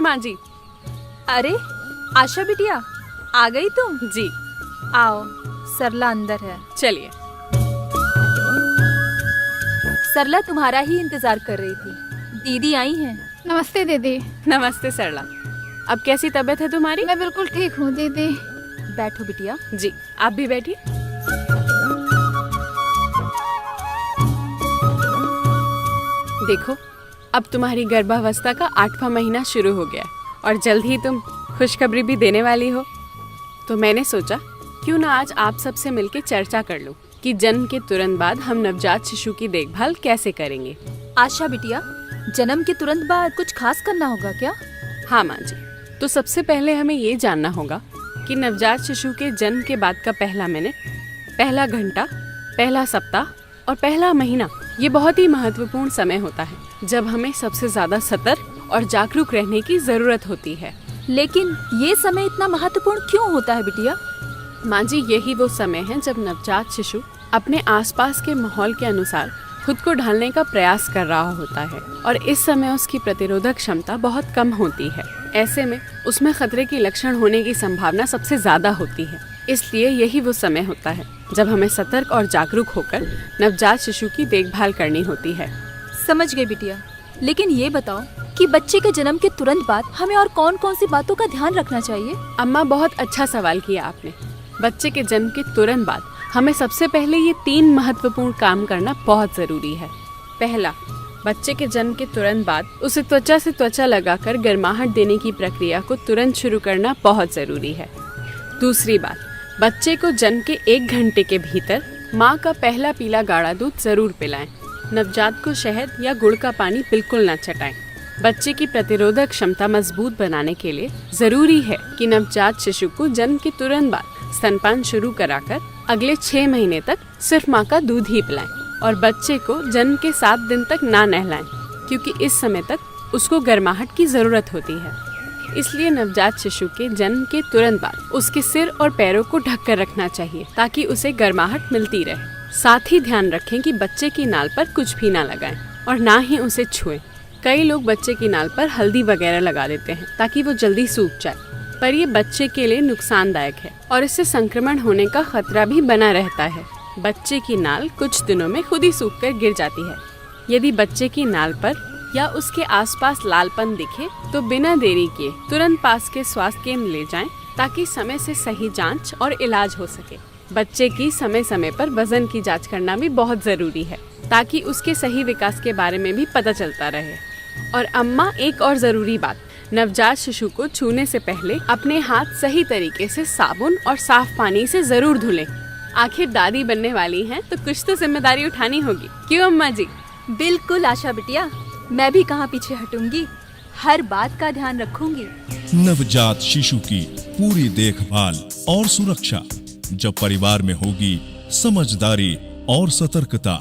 माँ जी। अरे आशा बिटिया, आ गई तुम? जी। आओ, सरला अंदर है। चलिए। सरला तुम्हारा ही इंतजार कर रही थी। दीदी आई हैं। नमस्ते दीदी। नमस्ते सरला। अब कैसी तबीयत है तुम्हारी? मैं बिल्कुल ठीक हूँ दीदी। बैठो बिटिया। जी, आप भी बैठिए। देखो, अब तुम्हारी गर्भावस्था का 8वां महीना शुरू हो गया और जल्द ही तुम खुशखबरी भी देने वाली हो। तो मैंने सोचा क्यों ना आज आप सबसे मिलकर चर्चा कर लूं कि जन्म के तुरंत बाद हम नवजात शिशु की देखभाल कैसे करेंगे। आशा बिटिया, जन्म के तुरंत बाद कुछ खास करना होगा क्या? हाँ माँ जी। तो सबसे पहले हमें ये जानना होगा कि नवजात शिशु के जन्म के बाद का पहला मिनट, पहला घंटा, पहला सप्ताह और पहला महीना, ये बहुत ही महत्वपूर्ण समय होता है जब हमें सबसे ज्यादा सतर्क और जागरूक रहने की जरूरत होती है। लेकिन ये समय इतना महत्वपूर्ण क्यों होता है बिटिया? माँ जी, यही वो समय है जब नवजात शिशु अपने आसपास के माहौल के अनुसार खुद को ढालने का प्रयास कर रहा होता है और इस समय उसकी प्रतिरोधक क्षमता बहुत कम होती है। ऐसे में उसमें खतरे की लक्षण होने की संभावना सबसे ज्यादा होती है। इसलिए यही वो समय होता है जब हमें सतर्क और जागरूक होकर नवजात शिशु की देखभाल करनी होती है। समझ गई बिटिया। लेकिन ये बताओ कि बच्चे के जन्म के तुरंत बाद हमें और कौन कौन सी बातों का ध्यान रखना चाहिए? अम्मा, बहुत अच्छा सवाल किया आपने। बच्चे के जन्म के तुरंत बाद हमें सबसे पहले ये 3 महत्वपूर्ण काम करना बहुत जरूरी है। पहला, बच्चे के जन्म के तुरंत बाद उसे त्वचा से त्वचा लगाकर गर्माहट देने की प्रक्रिया को तुरंत शुरू करना बहुत जरूरी है। दूसरी बात, बच्चे को जन्म के 1 घंटे के भीतर माँ का पहला पीला गाढ़ा दूध जरूर पिलाएं। नवजात को शहद या गुड़ का पानी बिल्कुल न चटाएं। बच्चे की प्रतिरोधक क्षमता मजबूत बनाने के लिए जरूरी है कि नवजात शिशु को जन्म के तुरंत बाद स्तनपान शुरू कराकर अगले 6 महीने तक सिर्फ माँ का दूध ही पिलाएं और बच्चे को जन्म के 7 दिन तक ना नहलाएं, क्योंकि इस समय तक उसको गर्माहट की जरूरत होती है। इसलिए नवजात शिशु के जन्म के तुरंत बाद उसके सिर और पैरों को ढक कर रखना चाहिए ताकि उसे गर्माहट मिलती रहे। साथ ही ध्यान रखें कि बच्चे की नाल पर कुछ भी ना लगाएं और ना ही उसे छुएं। कई लोग बच्चे की नाल पर हल्दी वगैरह लगा देते हैं ताकि वो जल्दी सूख जाए, पर ये बच्चे के लिए नुकसानदायक है और इससे संक्रमण होने का खतरा भी बना रहता है। बच्चे की नाल कुछ दिनों में खुद ही सूखकर गिर जाती है। यदि बच्चे की नाल पर या उसके आसपास लालपन दिखे तो बिना देरी किए तुरंत पास के स्वास्थ्य केंद्र ले जाएं ताकि समय से सही जांच और इलाज हो सके। बच्चे की समय समय पर वजन की जांच करना भी बहुत जरूरी है ताकि उसके सही विकास के बारे में भी पता चलता रहे। और अम्मा, एक और जरूरी बात, नवजात शिशु को छूने से पहले अपने हाथ सही तरीके से साबुन और साफ पानी से जरूर धुलें। आखिर दादी बनने वाली हैं तो कुछ तो जिम्मेदारी उठानी होगी, क्यों अम्मा जी? बिल्कुल आशा बिटिया, मैं भी कहाँ पीछे हटूंगी, हर बात का ध्यान रखूंगी। नवजात शिशु की पूरी देखभाल और सुरक्षा जब परिवार में होगी समझदारी और सतर्कता।